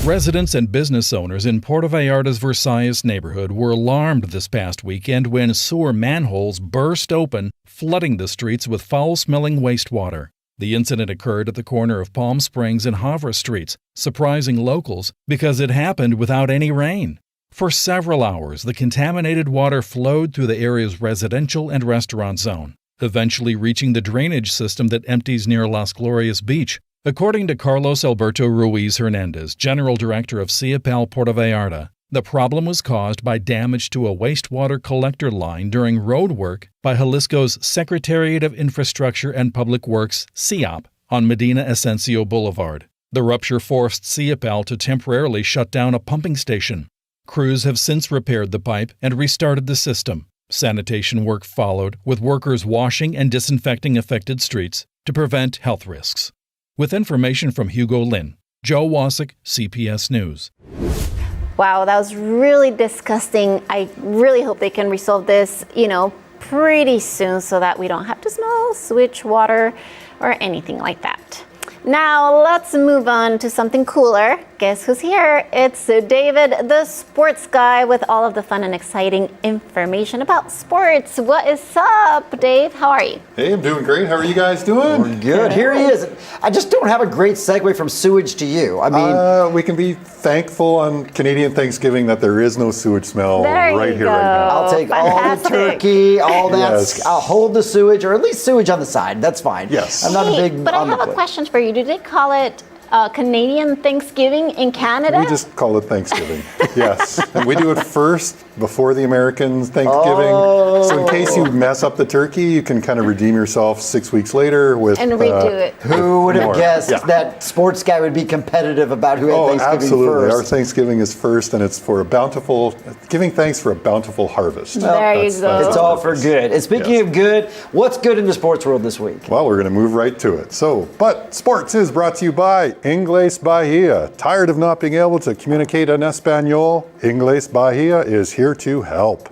Residents and business owners in Puerto Vallarta's Versailles neighborhood were alarmed this past weekend when sewer manholes burst open, flooding the streets with foul-smelling wastewater. The incident occurred at the corner of Palm Springs and Havre Streets, surprising locals because it happened without any rain. For several hours, the contaminated water flowed through the area's residential and restaurant zone, eventually reaching the drainage system that empties near Las Glorias Beach. According to Carlos Alberto Ruiz Hernandez, General Director of CPS Puerto Vallarta, the problem was caused by damage to a wastewater collector line during road work by Jalisco's Secretariat of Infrastructure and Public Works, CIOP, on Medina Ascencio Boulevard. The rupture forced CPS to temporarily shut down a pumping station. Crews have since repaired the pipe and restarted the system. Sanitation work followed, with workers washing and disinfecting affected streets to prevent health risks. With information from Hugo Lin, Joe Wasik, CPS News.
Wow, that was really disgusting. I really hope they can resolve this, pretty soon so that we don't have to smell sewage water or anything like that. Now let's move on to something cooler. Guess who's here? It's David, the sports guy, with all of the fun and exciting information about sports. What is up, Dave? How are you?
Hey, I'm doing great. How are you guys doing?
We're good. Here he is. I just don't have a great segue from sewage to you. I mean,
we can be thankful on Canadian Thanksgiving that there is no sewage smell right here, right now.
I'll take all the turkey, all that.
Yes.
I'll hold the sewage, or at least sewage on the side. That's fine.
Yes.
I'm not a big.
But I have a question for you. Do they call it Canadian Thanksgiving in Canada?
We just call it Thanksgiving. Yes. And we do it first before the Americans Thanksgiving.
Oh.
So in case you mess up the turkey, you can kind of redeem yourself 6 weeks later with
and redo it.
Who would have
more.
guessed
Yeah.
that sports guy would be competitive about who had Thanksgiving
absolutely.
first?
Our Thanksgiving is first, and it's for giving thanks for a bountiful harvest.
There you go.
It's all for good. And speaking
Yes.
of good, what's good in the sports world this week?
Well, we're going to move right to it. But sports is brought to you by Inglés Bahía. Tired of not being able to communicate in Espanol? Inglés Bahía is here to help.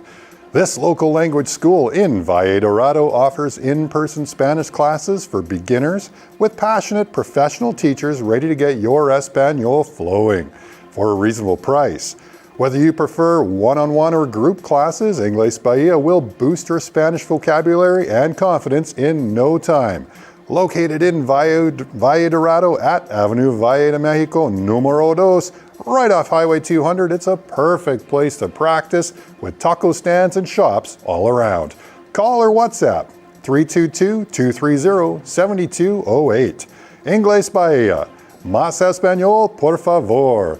This local language school in Valle Dorado offers in-person Spanish classes for beginners with passionate professional teachers ready to get your Espanol flowing for a reasonable price. Whether you prefer one-on-one or group classes, Inglés Bahía will boost your Spanish vocabulary and confidence in no time. Located in Valle Dorado at Avenue Valle de Mexico número 2, right off Highway 200, it's a perfect place to practice with taco stands and shops all around. Call or WhatsApp 322-230-7208. Inglés Bahía. Más Español, por favor.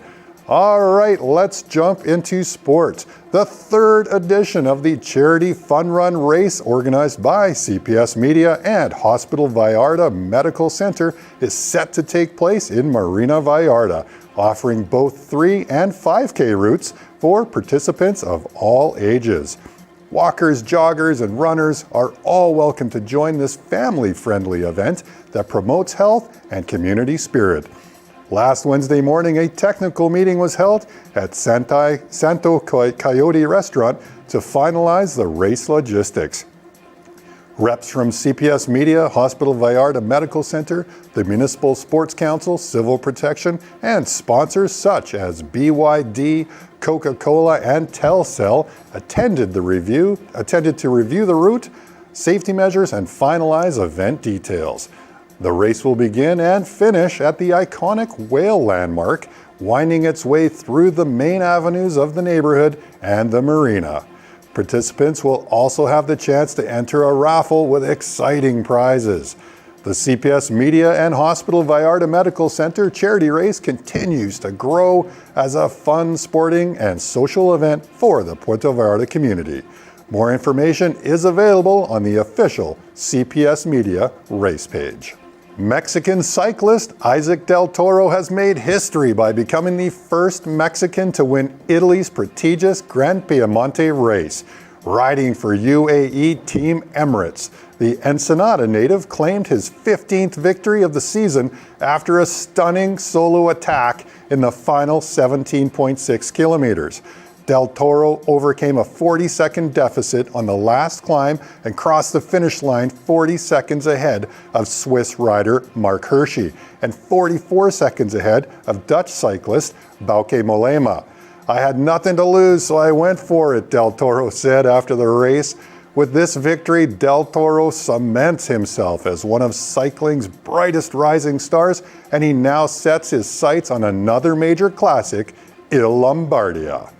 All right, let's jump into sport. The third edition of the charity fun run race organized by CPS Media and Hospital Vallarta Medical Center is set to take place in Marina Vallarta, offering both 3 and 5K routes for participants of all ages. Walkers, joggers, and runners are all welcome to join this family-friendly event that promotes health and community spirit. Last Wednesday morning, a technical meeting was held at Santo Coyote Restaurant to finalize the race logistics. Reps from CPS Media, Hospital Vallarta Medical Center, the Municipal Sports Council, Civil Protection, and sponsors such as BYD, Coca-Cola, and Telcel attended to review the route, safety measures, and finalize event details. The race will begin and finish at the iconic whale landmark, winding its way through the main avenues of the neighborhood and the marina. Participants will also have the chance to enter a raffle with exciting prizes. The CPS Media and Hospital Vallarta Medical Center charity race continues to grow as a fun, sporting, and social event for the Puerto Vallarta community. More information is available on the official CPS Media race page. Mexican cyclist Isaac Del Toro has made history by becoming the first Mexican to win Italy's prestigious Grand Piemonte race. Riding for UAE Team Emirates, the Ensenada native claimed his 15th victory of the season after a stunning solo attack in the final 17.6 kilometers. Del Toro overcame a 40-second deficit on the last climb and crossed the finish line 40 seconds ahead of Swiss rider Mark Hirschi and 44 seconds ahead of Dutch cyclist Bauke Mollema. "I had nothing to lose, so I went for it," Del Toro said after the race. With this victory, Del Toro cements himself as one of cycling's brightest rising stars, and he now sets his sights on another major classic, Il Lombardia.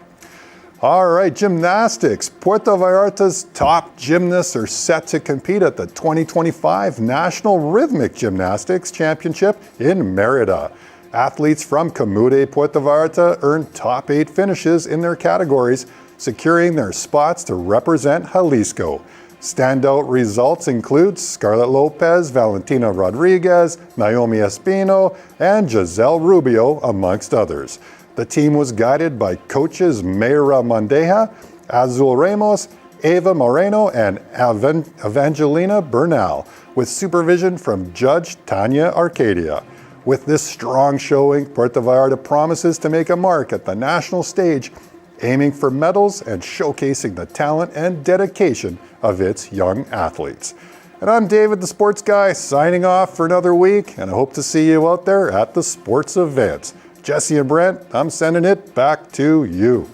All right, gymnastics. Puerto Vallarta's top gymnasts are set to compete at the 2025 National Rhythmic Gymnastics Championship in Merida. Athletes from Camude, Puerto Vallarta earned top 8 finishes in their categories, securing their spots to represent Jalisco. Standout results include Scarlett Lopez, Valentina Rodriguez, Naomi Espino, and Giselle Rubio, amongst others. The team was guided by coaches Mayra Mondeja, Azul Ramos, Eva Moreno, and Evangelina Bernal, with supervision from Judge Tanya Arcadia. With this strong showing, Puerto Vallarta promises to make a mark at the national stage, aiming for medals and showcasing the talent and dedication of its young athletes. And I'm David, the sports guy, signing off for another week, and I hope to see you out there at the sports events. Jesse and Brent, I'm sending it back to you.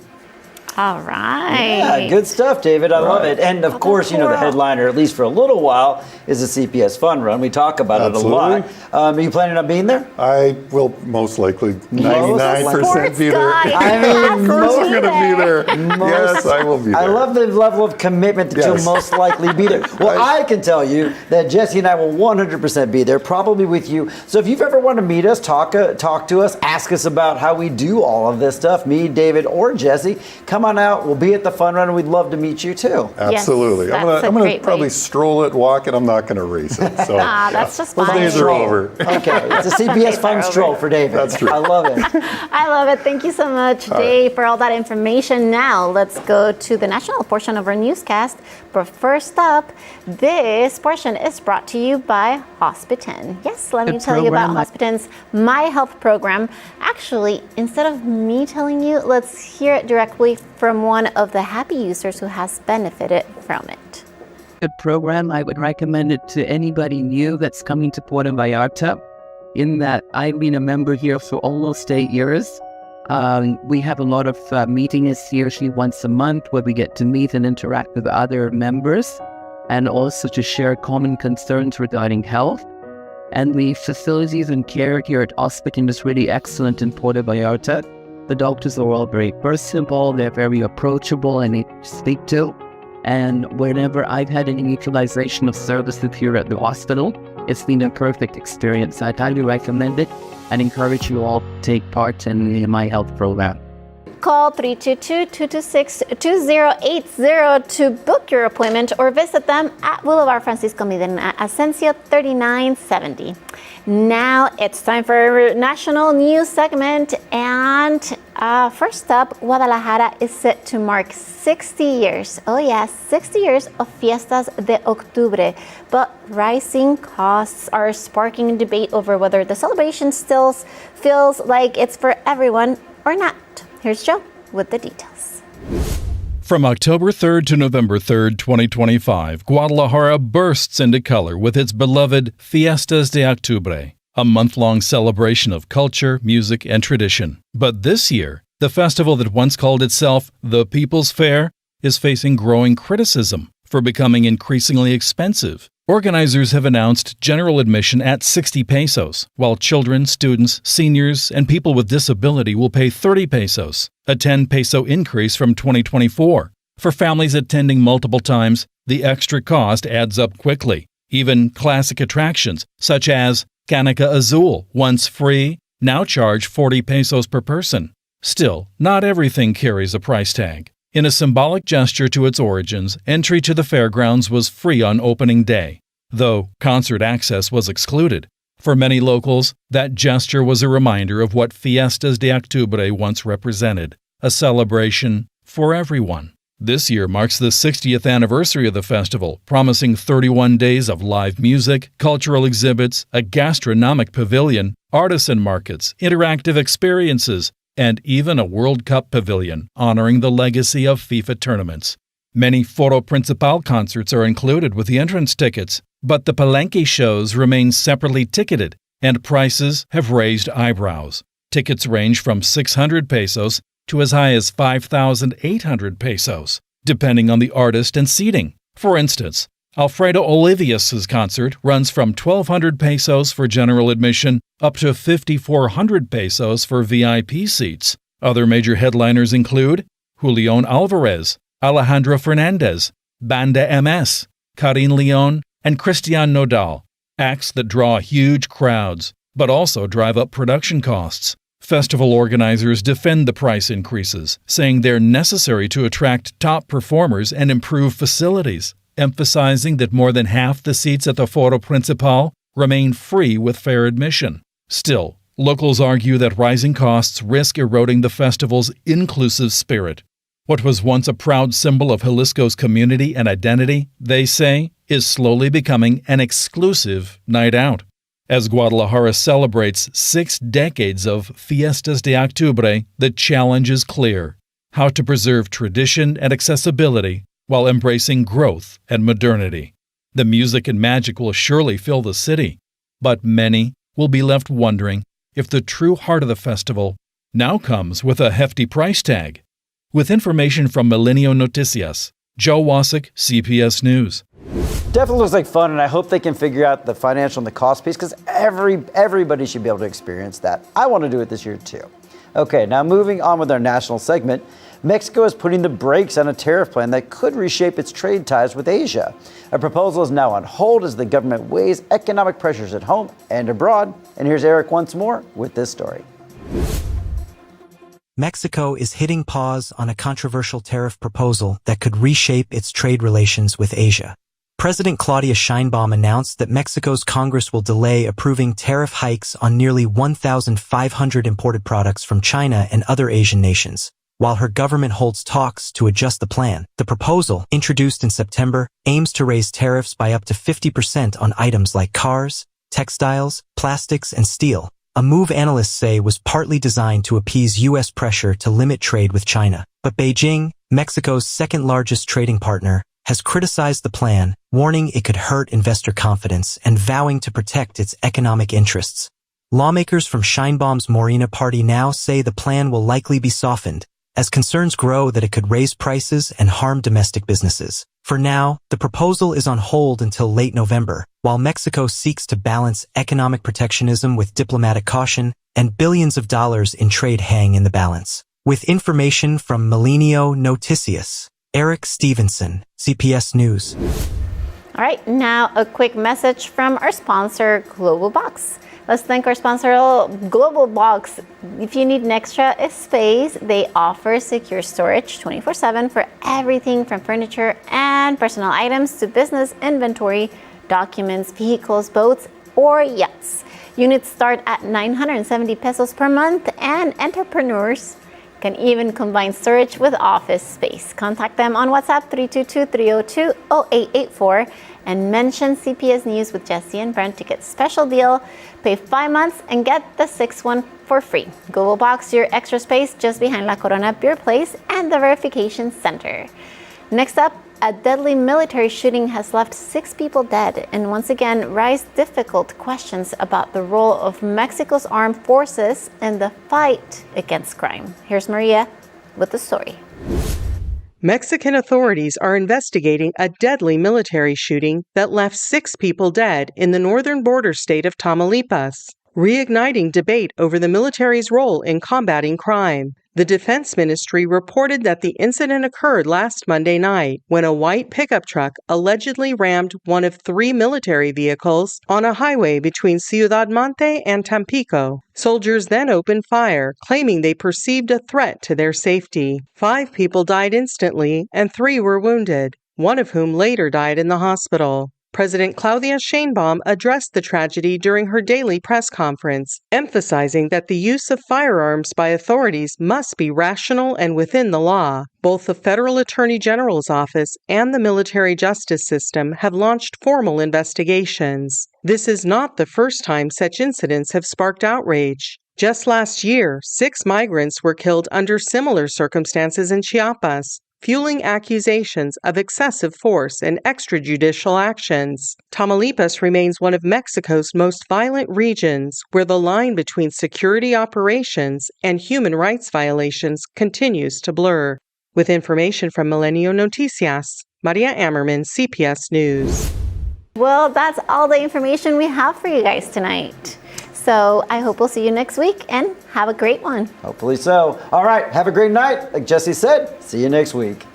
All right.
Yeah, good stuff, David. I love it. And of course, you know, the headliner, at least for a little while, is the CPS Fun Run. We talk about it a lot. Are you planning on being there?
I will most likely 99% be there.
I mean,
of course I'm going to be there. Yes, I will be there.
I love the level of commitment that you'll most likely be there. Well, I can tell you that Jesse and I will 100% be there, probably with you. So if you've ever wanted to meet us, talk to us, ask us about how we do all of this stuff, me, David, or Jesse, come on out. We'll be at the Fun Run, and we'd love to meet you too.
Absolutely.
Yes,
I'm going to probably stroll it, walk it. I'm not going to race it. So
that's just fine.
Those days are over.
Okay, it's a CPS Fun Stroll for David.
That's true.
I love it.
I love it. Thank you so much, Dave, for all that information. Now, let's go to the national portion of our newscast. But first up, this portion is brought to you by Hospitin. Yes, let me tell you about Hospitin's My Health program. Actually, instead of me telling you, let's hear it directly from one of the happy users who has benefited from it.
Good program. I would recommend it to anybody new that's coming to Puerto Vallarta, in that I've been a member here for almost 8 years. We have a lot of meetings here usually once a month where we get to meet and interact with other members and also to share common concerns regarding health. And the facilities and care here at Hospitin is really excellent in Puerto Vallarta. The doctors are all very personable, they're very approachable and easy to speak to. And whenever I've had any utilization of services here at the hospital, it's been a perfect experience. I'd highly recommend it and encourage you all to take part in the My Health program.
Call 322-226-2080 to book your appointment or visit them at Boulevard Francisco Medina, Asensio 3970. Now it's time for our national news segment, and First up, Guadalajara is set to mark 60 years. Oh yes, 60 years of Fiestas de Octubre. But rising costs are sparking debate over whether the celebration still feels like it's for everyone or not. Here's Joe with the details.
From October 3rd to November 3rd, 2025, Guadalajara bursts into color with its beloved Fiestas de Octubre, a month-long celebration of culture, music, and tradition. But this year, the festival that once called itself the People's Fair is facing growing criticism for becoming increasingly expensive. Organizers have announced general admission at 60 pesos, while children, students, seniors, and people with disability will pay 30 pesos, a 10 peso increase from 2024. For families attending multiple times, the extra cost adds up quickly. Even classic attractions, such as Canica Azul, once free, now charge 40 pesos per person. Still, not everything carries a price tag. In a symbolic gesture to its origins, entry to the fairgrounds was free on opening day, though concert access was excluded. For many locals, that gesture was a reminder of what Fiestas de Octubre once represented, a celebration for everyone. This year marks the 60th anniversary of the festival, promising 31 days of live music, cultural exhibits, a gastronomic pavilion, artisan markets, interactive experiences, and even a World Cup pavilion honoring the legacy of FIFA tournaments. Many Foro Principal concerts are included with the entrance tickets, but the Palenque shows remain separately ticketed, and prices have raised eyebrows. Tickets range from 600 pesos to as high as 5,800 pesos, depending on the artist and seating. For instance, Alfredo Olivias' concert runs from 1,200 pesos for general admission up to 5,400 pesos for VIP seats. Other major headliners include Julian Alvarez, Alejandro Fernandez, Banda MS, Karin Leon, and Christian Nodal, acts that draw huge crowds, but also drive up production costs. Festival organizers defend the price increases, saying they're necessary to attract top performers and improve facilities, emphasizing that more than half the seats at the Foro Principal remain free with fair admission. Still, locals argue that rising costs risk eroding the festival's inclusive spirit. What was once a proud symbol of Jalisco's community and identity, they say, is slowly becoming an exclusive night out. As Guadalajara celebrates 6 decades of Fiestas de Octubre, the challenge is clear: how to preserve tradition and accessibility while embracing growth and modernity. The music and magic will surely fill the city, but many will be left wondering if the true heart of the festival now comes with a hefty price tag. With information from Milenio Noticias, Joe Wasik, CPS News.
Definitely looks like fun, and I hope they can figure out the financial and the cost piece, because everybody should be able to experience that. I want to do it this year too. Okay, now moving on with our national segment, Mexico is putting the brakes on a tariff plan that could reshape its trade ties with Asia. A proposal is now on hold as the government weighs economic pressures at home and abroad. And here's Eric once more with this story.
Mexico is hitting pause on a controversial tariff proposal that could reshape its trade relations with Asia. President Claudia Sheinbaum announced that Mexico's Congress will delay approving tariff hikes on nearly 1,500 imported products from China and other Asian nations, while her government holds talks to adjust the plan. The proposal, introduced in September, aims to raise tariffs by up to 50% on items like cars, textiles, plastics, and steel, a move analysts say was partly designed to appease U.S. pressure to limit trade with China. But Beijing, Mexico's second-largest trading partner, has criticized the plan, warning it could hurt investor confidence and vowing to protect its economic interests. Lawmakers from Sheinbaum's Morena party now say the plan will likely be softened, as concerns grow that it could raise prices and harm domestic businesses. For now, the proposal is on hold until late November, while Mexico seeks to balance economic protectionism with diplomatic caution, and billions of dollars in trade hang in the balance. With information from Milenio Noticias, Eric Stevenson, CPS News.
All right, now a quick message from our sponsor, Global Box. Let's thank our sponsor, Global Box. If you need an extra space, they offer secure storage 24/7 for everything from furniture and personal items to business inventory, documents, vehicles, boats, or yachts. Units start at 970 pesos per month, and entrepreneurs can even combine storage with office space. Contact them on WhatsApp 322-302-0884 and mention CPS News with Jesse and Brent to get special deal. Pay 5 months and get the 6th one for free. Google Box your extra space just behind La Corona Beer Place and the Verification Center. Next up, a deadly military shooting has left 6 people dead and once again raised difficult questions about the role of Mexico's armed forces in the fight against crime. Here's Maria with the story.
Mexican authorities are investigating a deadly military shooting that left 6 people dead in the northern border state of Tamaulipas, reigniting debate over the military's role in combating crime. The Defense Ministry reported that the incident occurred last Monday night when a white pickup truck allegedly rammed one of 3 military vehicles on a highway between Ciudad Mante and Tampico. Soldiers then opened fire, claiming they perceived a threat to their safety. 5 people died instantly and 3 were wounded, one of whom later died in the hospital. President Claudia Sheinbaum addressed the tragedy during her daily press conference, emphasizing that the use of firearms by authorities must be rational and within the law. Both the Federal Attorney General's office and the military justice system have launched formal investigations. This is not the first time such incidents have sparked outrage. Just last year, 6 migrants were killed under similar circumstances in Chiapas, fueling accusations of excessive force and extrajudicial actions. Tamaulipas remains one of Mexico's most violent regions, where the line between security operations and human rights violations continues to blur. With information from Milenio Noticias, Maria Ammerman, CPS News.
Well, that's all the information we have for you guys tonight. So I hope we'll see you next week and have a great one.
Hopefully so. All right, have a great night. Like Jesse said, see you next week.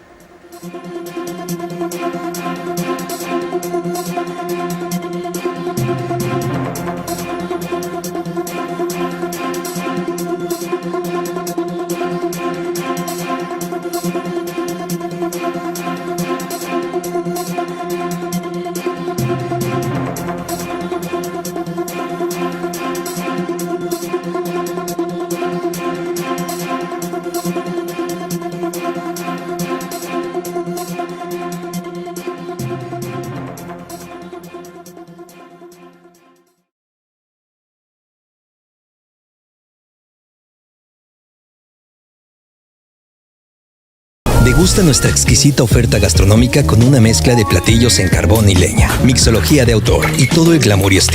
Degusta nuestra exquisita oferta gastronómica con una mezcla de platillos en carbón y leña, mixología de autor y todo el glamour y estilo